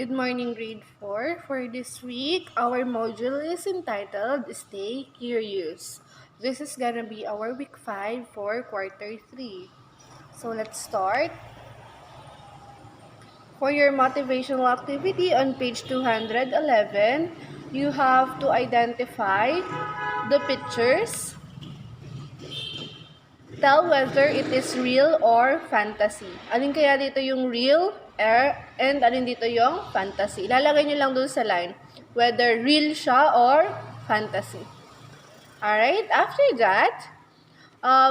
Good morning, grade 4. For this week, our module is entitled Stay Curious. This is gonna be our week 5 for quarter 3. So let's start. For your motivational activity on page 211, you have to identify the pictures. Tell whether it is real or fantasy. Alin kaya dito yung real, and alin dito yung fantasy. Ilalagay nyo lang dun sa line, whether real siya or fantasy. Alright, after that,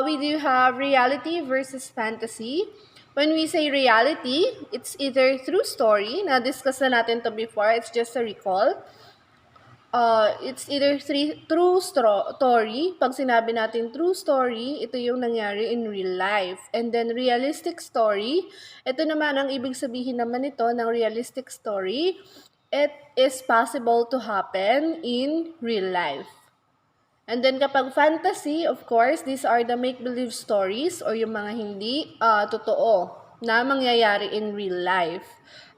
we do have reality versus fantasy. When we say reality, it's either true story. Na-discuss na natin to before, it's just a recall. It's either true story. Pag sinabi natin true story, ito yung nangyari in real life. And then realistic story, ito naman ang ibig sabihin naman ito ng realistic story. It is possible to happen in real life. And then kapag fantasy, of course, these are the make-believe stories or yung mga hindi totoo na mangyayari in real life.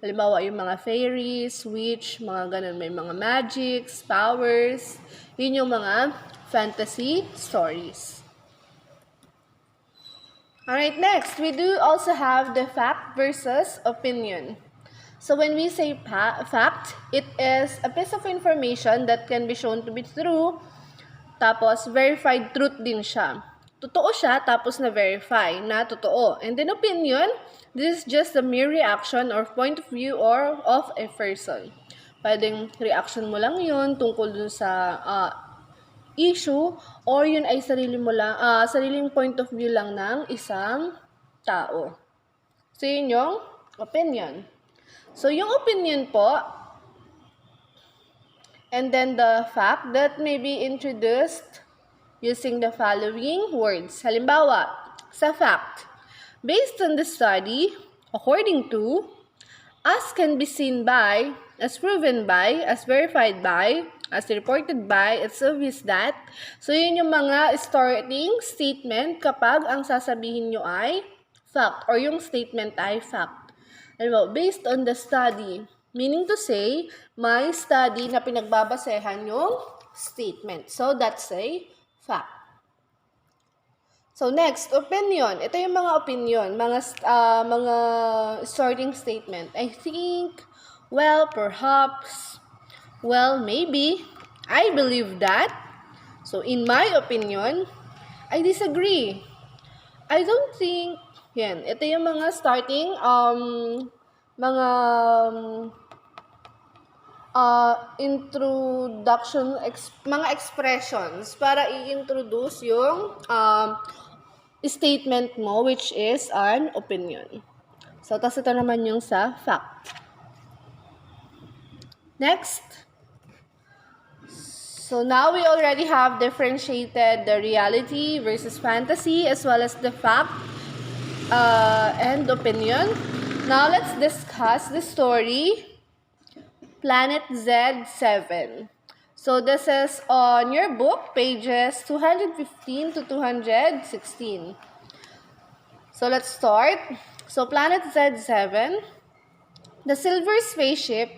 Halimbawa, yung mga fairies, witch, mga ganun, may mga magics, powers. Yun yung mga fantasy stories. Alright, next, we do also have the fact versus opinion. So when we say fact, it is a piece of information that can be shown to be true, tapos verified truth din siya. Totoo siya, tapos na-verify na totoo. And then opinion, this is just a mere reaction or point of view or of a person. Pwedeng reaction mo lang yun tungkol dun sa issue, or yun ay sariling point of view lang ng isang tao. So yun yung opinion. So yung opinion po, and then the fact that may be introduced using the following words. Halimbawa, sa fact, based on the study, according to, as can be seen by, as proven by, as verified by, as reported by, it's obvious that. So, yun yung mga starting statement kapag ang sasabihin nyo ay fact or yung statement ay fact. Halimbawa, based on the study, meaning to say, may study na pinagbabasehan yung statement. So, that's a fact. So, next, opinion. Ito yung mga opinion, mga starting statement. I think, well, perhaps, well, maybe, I believe that. So, in my opinion, I disagree. I don't think, yan. Ito yung mga starting, introduction, mga expressions para i-introduce yung statement mo, which is an opinion. So, tas ito naman yung sa fact. Next. So, now we already have differentiated the reality versus fantasy as well as the fact and opinion. Now, let's discuss the story Planet Z7. So, this is on your book, pages 215 to 216. So, let's start. So, Planet Z7, the silver spaceship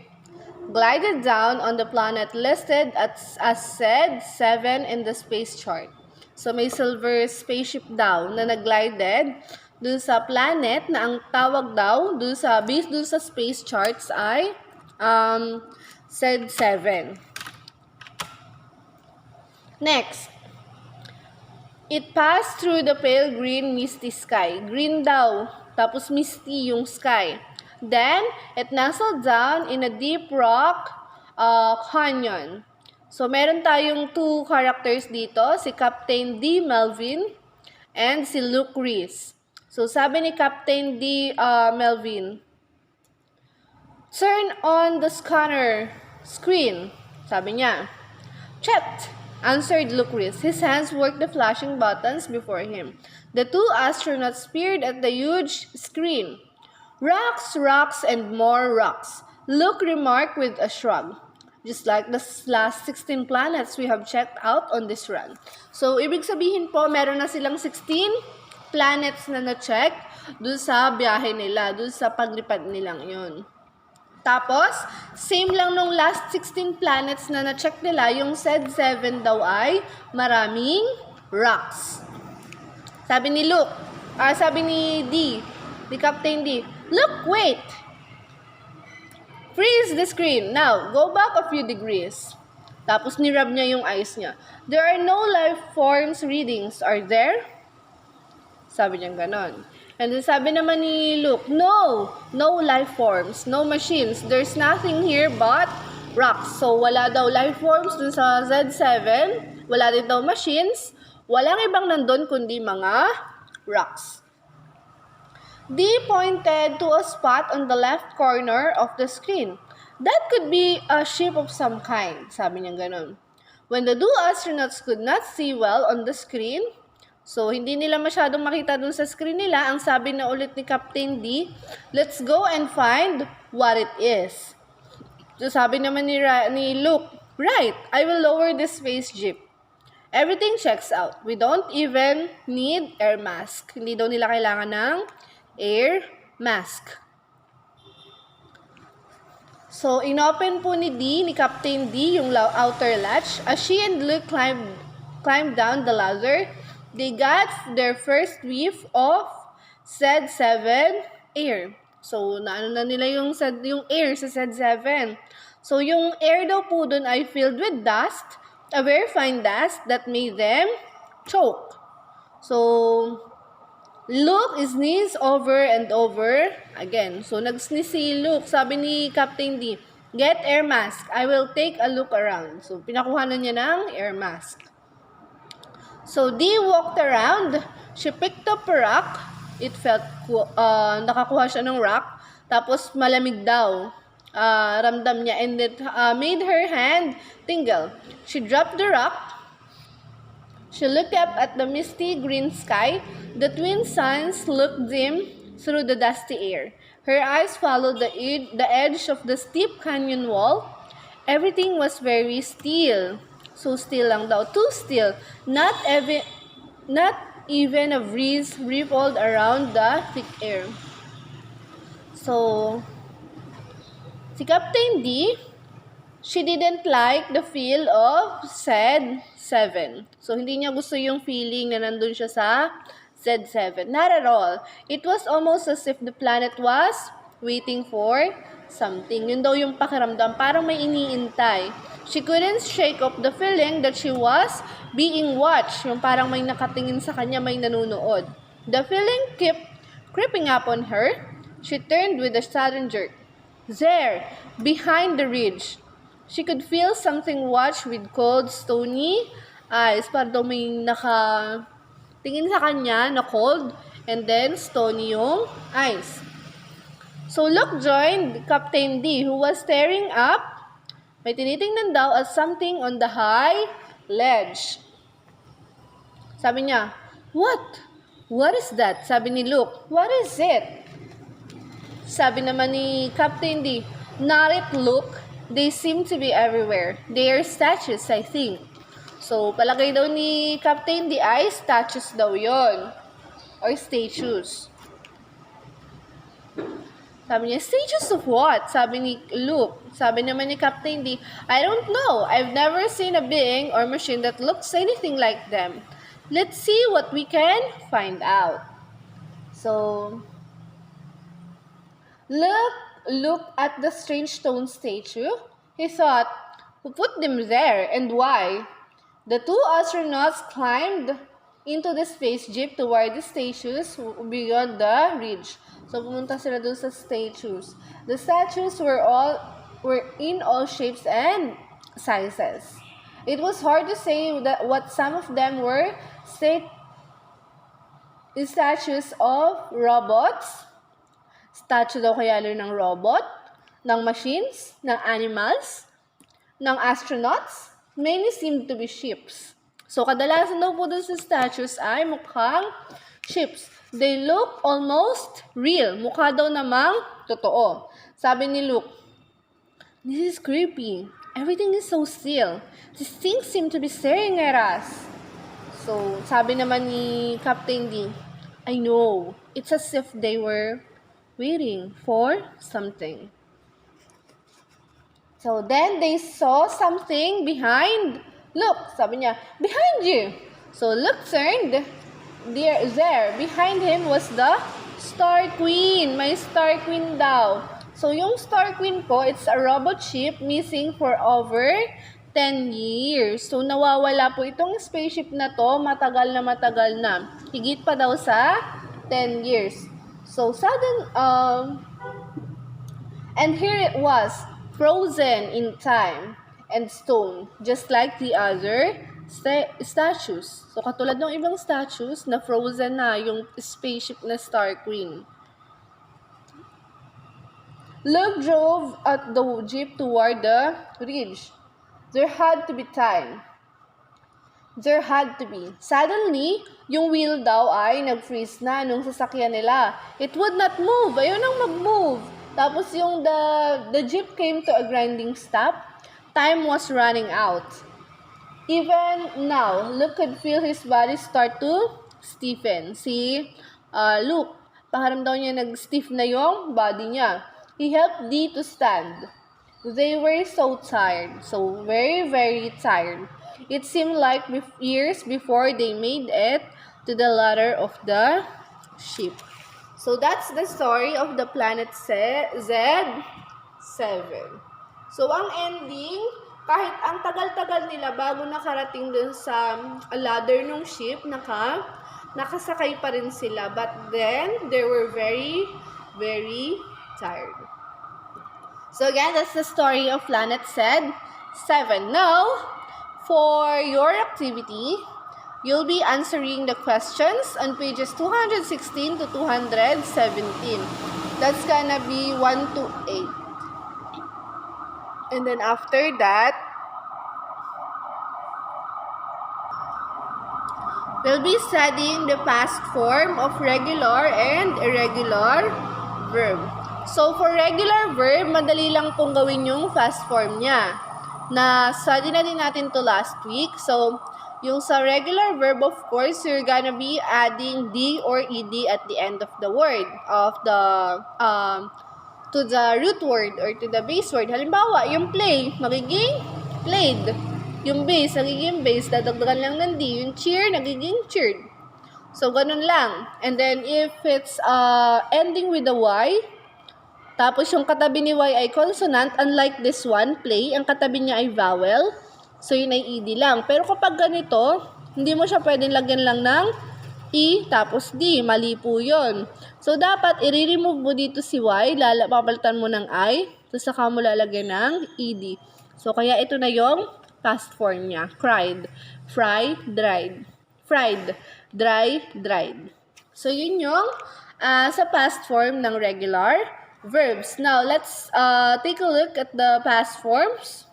glided down on the planet listed as Z7 in the space chart. So, may silver spaceship daw na nag-glided dun sa planet na ang tawag daw based dun sa space charts ay Z7. Next, it passed through the pale green misty sky. Green daw, tapos misty yung sky. Then, it nestled down in a deep rock canyon. So, meron tayong two characters dito, si Captain D. Melvin and si Luke Reese. So, sabi ni Captain D. Melvin, turn on the scanner screen. Sabi niya. Checked, answered Luke Reese. His hands worked the flashing buttons before him. The two astronauts peered at the huge screen. Rocks, rocks, and more rocks. Luke remarked with a shrug. Just like the last 16 planets we have checked out on this run. So, ibig sabihin po, meron na silang 16 planets na na-check dun sa biyahe nila, dun sa paglipad nilang yun. Tapos, same lang nung last 16 planets na na-check nila, yung Z7 daw ay maraming rocks. Sabi ni sabi ni Captain D, "Look, wait! Freeze the screen. Now, go back a few degrees." Tapos nirub niya yung eyes niya. "There are no life forms readings, are there?" Sabi niya ganon. And then sabi naman ni Luke, no life forms, no machines. There's nothing here but rocks. So, wala daw life forms dun sa Z7. Wala din daw machines. Walang ibang nandun kundi mga rocks. D pointed to a spot on the left corner of the screen. That could be a ship of some kind. Sabi niya ganon. When the two astronauts could not see well on the screen, so, hindi nila masyadong makita dun sa screen nila. Ang sabi na ulit ni Captain D, let's go and find what it is. So, sabi naman ni Luke, right, I will lower this space jeep. Everything checks out. We don't even need air mask. Hindi daw nila kailangan ng air mask. So, inopen po ni Captain D, yung outer latch. As she and Luke climbed down the ladder, they got their first whiff of Z7 air. So, naano na nila yung air sa Z7. So, yung air daw po dun ay filled with dust, a very fine dust that made them choke. So, Luke sneezed over and over again. So, nag-sneeze si Luke. Sabi ni Captain D, get air mask. I will take a look around. So, pinakuha na niya ng air mask. So, Dee walked around. She picked up a rock. It felt, nakakuha siya ng rock. Tapos, malamig daw. Ramdam niya. And it made her hand tingle. She dropped the rock. She looked up at the misty green sky. The twin suns looked dim through the dusty air. Her eyes followed the edge of the steep canyon wall. Everything was very still. So still lang daw. Too still. Not even a breeze rippled around the thick air. So, si Captain D, she didn't like the feel of Z7. So, hindi niya gusto yung feeling na nandun siya sa Z7. Not at all. It was almost as if the planet was waiting for something. Yun daw yung pakiramdam. Parang may iniintay. She couldn't shake off the feeling that she was being watched. Yung parang may nakatingin sa kanya, may nanunood. The feeling kept creeping up on her. She turned with a sudden jerk. There, behind the ridge, she could feel something watch with cold, stony eyes. Parang daw may nakatingin sa kanya na cold and then stony yung eyes. So Luke joined Captain D, who was staring up. May tinitingnan daw at something on the high ledge. Sabi niya, what? What is that? Sabi ni Luke, what is it? Sabi naman ni Captain D, not it, Luke. They seem to be everywhere. They are statues, I think. So, palagay daw ni Captain D ay statues daw yon, or statues. Sabi niya, statues of what? Sabi ni Luke. Sabi naman ni Captain D, I don't know. I've never seen a being or machine that looks anything like them. Let's see what we can find out. So, Look at the strange stone statue. He thought, who put them there and why? The two astronauts climbed into the space jeep toward the statues beyond the ridge. So, pumunta sila dun sa statues. The statues were in all shapes and sizes. It was hard to say what some of them were. Statues of robots. Statue daw kaya ng robot, ng machines, ng animals, ng astronauts. Many seemed to be ships. So, kadalasan daw po dun sa statues ay mukhang ships. They look almost real. Mukha daw namang totoo. Sabi ni Luke, this is creepy. Everything is so still. These things seem to be staring at us. So, sabi naman ni Captain D, I know. It's as if they were waiting for something. So then they saw something behind. Look, sabi niya, behind you. So Luke turned. There, behind him was the Star Queen. May Star Queen daw. So yung Star Queen po, it's a robot ship missing for over 10 years. So nawawala po itong spaceship na to, matagal na. Higit pa daw sa 10 years. So and here it was, frozen in time and stone, just like the other statues. So, katulad ng ibang statues, na frozen na yung spaceship na Star Queen. Luke drove at the jeep toward the ridge. There had to be time. There had to be. Suddenly, yung wheel daw ay nag-freeze na nung sasakyan nila. It would not move. Ayaw nang mag-move. Tapos yung the jeep came to a grinding stop. Time was running out. Even now, Luke could feel his body start to stiffen. Si Luke, pakiram daw niya nag-stiff na yung body niya. He helped Dee to stand. They were so tired. So very, very tired. It seemed like years before they made it to the ladder of the ship. So that's the story of the planet Z7. So ang ending, kahit ang tagal-tagal nila bago nakarating dun sa ladder ng ship, nakasakay pa rin sila. But then, they were very, very tired. So again, that's the story of planet Z7. Now, for your activity, you'll be answering the questions on pages 216 to 217. That's gonna be 1 to 8. And then after that, we'll be studying the past form of regular and irregular verb. So for regular verb, madali lang pong gawin yung past form niya. Na-study na din natin to last week. So, yung sa regular verb, of course, you're gonna be adding D or ED at the end of the word, to the root word or to the base word. Halimbawa, yung play, magiging played. Yung base, nagiging base, dadagdagan lang ng D. Yung cheer, nagiging cheered. So, ganun lang. And then, if it's ending with a Y, tapos yung katabi ni Y ay consonant, unlike this one, play, ang katabi niya ay vowel. So, yun ay ED lang. Pero kapag ganito, hindi mo siya pwedeng lagyan lang ng E, tapos D. Mali po yun. So, dapat i-remove mo dito si Y, papalitan mo ng I, so saka mo lalagyan ng ED. So, kaya ito na yung past form niya. Cried, fried, dried. Fried, dry, dried. So, yun yung sa past form ng regular verbs. Now, let's take a look at the past forms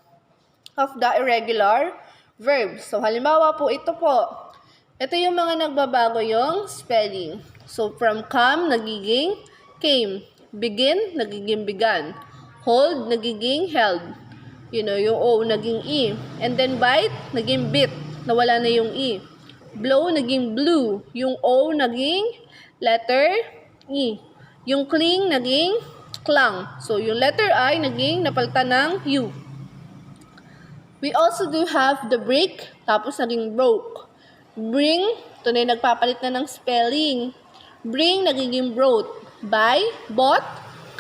of the irregular verbs. So, halimbawa po, ito po. Ito yung mga nagbabago yung spelling. So, from come, nagiging came. Begin, nagiging began. Hold, nagiging held. Yung O, naging E. And then bite, naging bit. Nawala na yung E. Blow, naging blew. Yung O, naging letter E. Yung cling, naging clung. So, yung letter I, naging napalitan ng U. We also do have the break, tapos naging broke. Bring, ito na yung nagpapalit na ng spelling. Bring, nagiging brought. Buy, bought,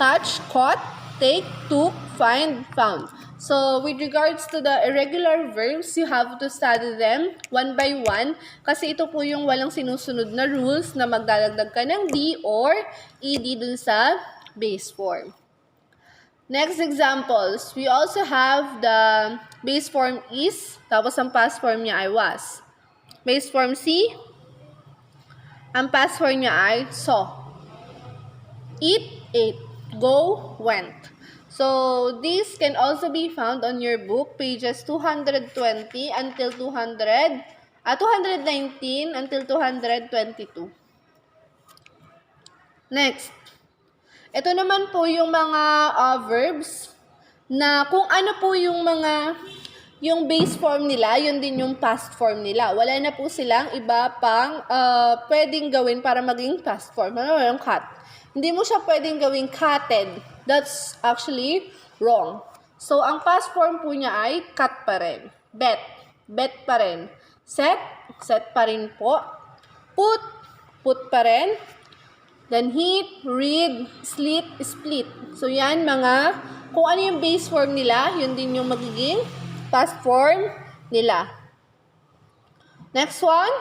catch, caught, take, took, find, found. So, with regards to the irregular verbs, you have to study them one by one kasi ito po yung walang sinusunod na rules na magdadagdag ka ng D or ED dun sa base form. Next examples, we also have the base form is, tapos ang past form niya ay was. Base form C, ang past form niya ay saw. Eat, ate. Go, went. So, these can also be found on your book, pages 220 until 219 until 222. Next. Ito naman po yung mga verbs na kung ano po yung base form nila, yun din yung past form nila. Wala na po silang iba pang pwedeng gawin para maging past form. Ano yung cut? Hindi mo siya pwedeng gawing cutted. That's actually wrong. So, ang past form po niya ay cut pa rin. Bet, bet pa rin. Set, set pa rin po. Put, put pa rin. Then heat, read, sleep, split. So, yan mga, kung ano yung base form nila, yun din yung magiging past form nila. Next one.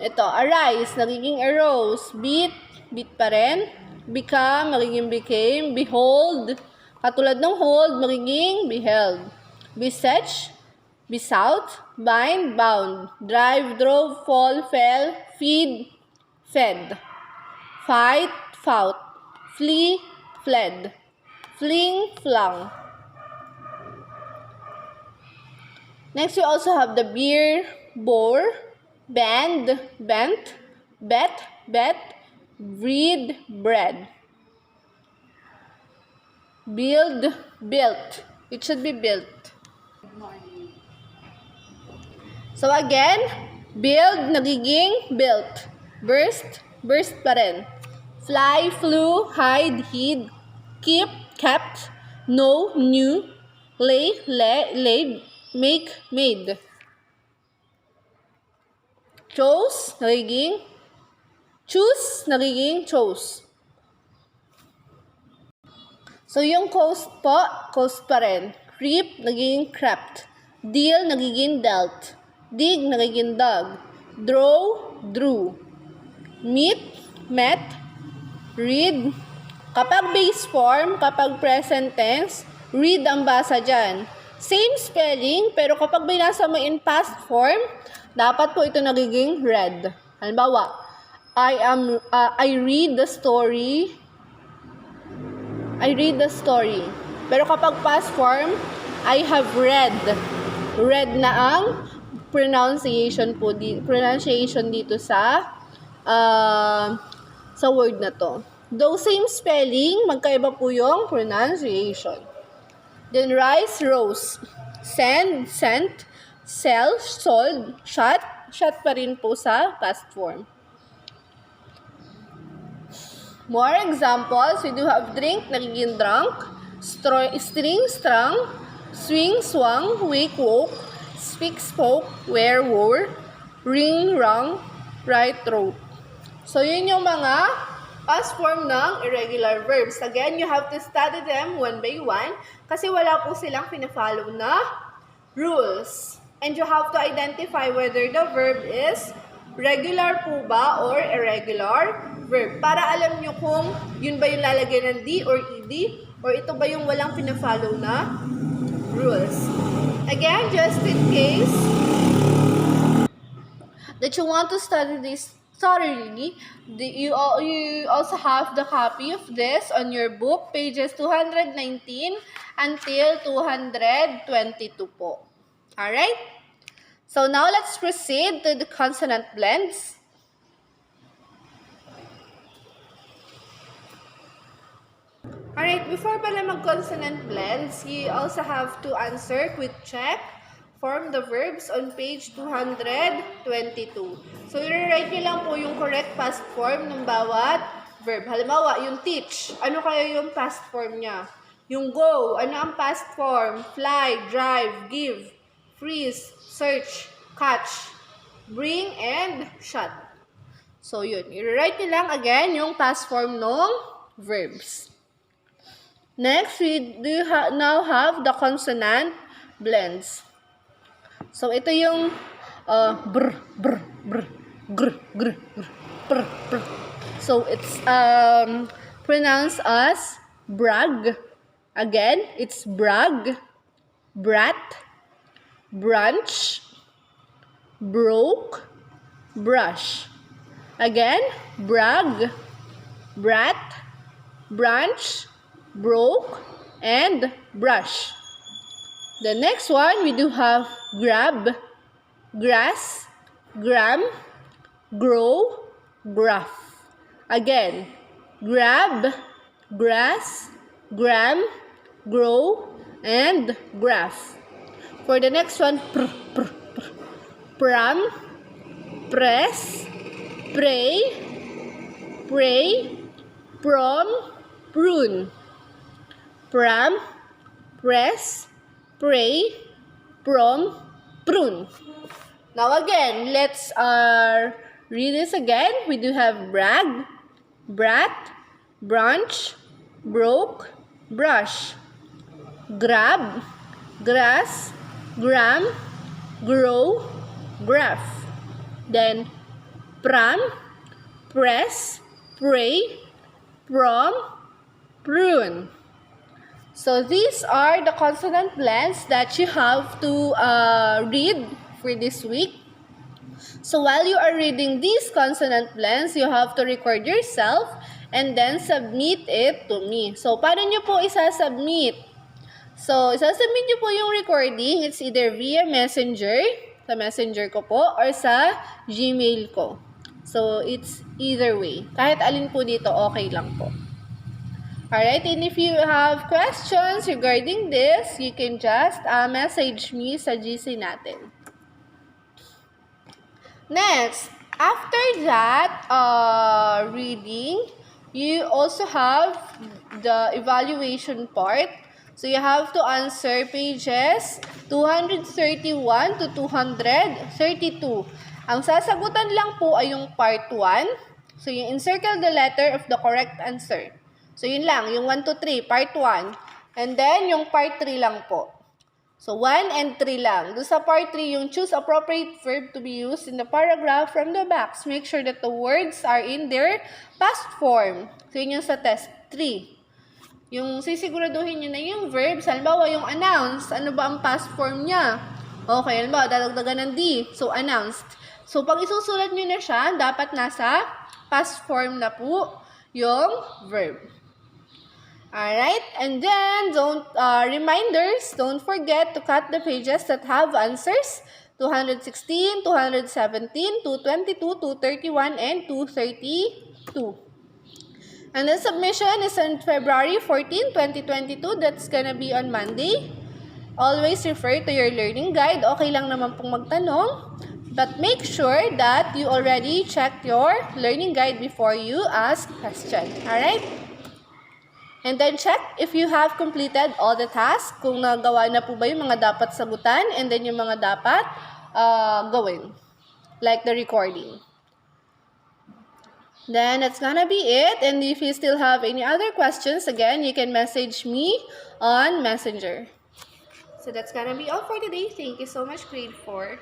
Ito, arise, nagiging arose. Beat, beat pa rin. Become, magiging became. Behold, katulad ng hold, magiging beheld. Besearch, besought. Bind, bound. Drive, drove, fall, fell. Feed, fed. Fight, fought. Flee, fled. Fling, flung. Next, we also have the beer, bore. Bend, bent, bet, bet, breed, bread. Build, built. It should be built. So again, build, nagiging built. Burst, burst pa rin. Fly, flew, hide, hid. Keep, kept. Know, knew. Lay, laid. Make, made. Chose, nagiging choose, nagiging chose. So, yung coast po, coast pa rin. Creep, nagiging crept. Deal, nagiging dealt. Dig, nagiging dug. Draw, drew. Meet, met. Read. Kapag base form, kapag present tense, read ang basa dyan. Same spelling, pero kapag binasa mo in past form, dapat po ito nagiging read. Halimbawa, I read the story. I read the story. Pero kapag past form, I have read. Read na ang pronunciation dito sa word na to. Though same spelling, magkaiba po yung pronunciation. Then rise, rose. Send, sent. Sell, sold, shut. Shut pa rin po sa past form. More examples. We do have drink, nagiging drunk. String, strung. Swing, swung. Wake, woke. Speak, spoke. Wear, wore. Ring, rung. Write, wrote. So, yun yung mga past form ng irregular verbs. Again, you have to study them one by one kasi wala po silang pinafollow na rules. And you have to identify whether the verb is regular po ba or irregular verb. Para alam nyo kung yun ba yung lalagyan ng D or ED or ito ba yung walang pinafollow na rules. Again, just in case that you want to study this thoroughly, you also have the copy of this on your book, pages 219 until 222 po. Alright? So now let's proceed to the consonant blends. Alright, before pala mag-consonant blends, you also have to answer quick check. Form the verbs on page 222. So, i-write nyo lang po yung correct past form ng bawat verb. Halimbawa, yung teach. Ano kaya yung past form niya? Yung go. Ano ang past form? Fly, drive, give, freeze, search, catch, bring, and shut. So, yun. I-write nyo lang again yung past form ng verbs. Next, we do now have the consonant blends. So, ito yung br, br, br, gr, gr, gr, br, br. So, it's pronounced as brag. Again, it's brag, brat, brunch, broke, brush. Again, brag, brat, brunch, broke, and brush. The next one, we do have grab, grass, gram, grow, graph. Again, grab, grass, gram, grow, and graph. For the next one, pram, press, pray, prom, prune. Pram, press, pray, prom, prune. Now again, let's read this again. We do have brag, brat, branch, broke, brush, grab, grass, gram, grow, graph. Then pram, press, pray, prom, prune. So these are the consonant blends that you have to read for this week. So while you are reading these consonant blends, you have to record yourself and then submit it to me. So paano nyo po isasubmit? So isasubmit nyo po yung recording. It's either via messenger, sa messenger ko po, or sa Gmail ko. So it's either way. Kahit alin po dito, okay lang po. Alright, and if you have questions regarding this, you can just message me sa GC natin. Next, after that reading, you also have the evaluation part. So you have to answer pages 231 to 232. Ang sasagutan lang po ay yung part 1. So you encircle the letter of the correct answer. So, yun lang. Yung 1 to 3, part 1. And then, yung part 3 lang po. So, 1 and 3 lang. Doon sa part 3, yung choose appropriate verb to be used in the paragraph from the box. Make sure that the words are in their past form. So, yun yung sa test 3. Yung sisiguraduhin nyo na yung verbs. Halimbawa, yung announce. Ano ba ang past form niya? Okay, halimbawa, dadagdagan ng D. So, announced. So, pag isusulat nyo na siya, dapat nasa past form na po yung verb. Alright, and then reminders, don't forget to cut the pages that have answers 216, 217, 222, 231, and 232. And the submission is on February 14, 2022. That's gonna be on Monday. Always refer to your learning guide. Okay lang naman pong magtanong. But make sure that you already checked your learning guide before you ask question. Alright? And then check if you have completed all the tasks, kung nagawa na po ba yung mga dapat sagutan, and then yung mga dapat gawin, like the recording. Then that's gonna be it, and if you still have any other questions, again, you can message me on Messenger. So that's gonna be all for today. Thank you so much, grade 4.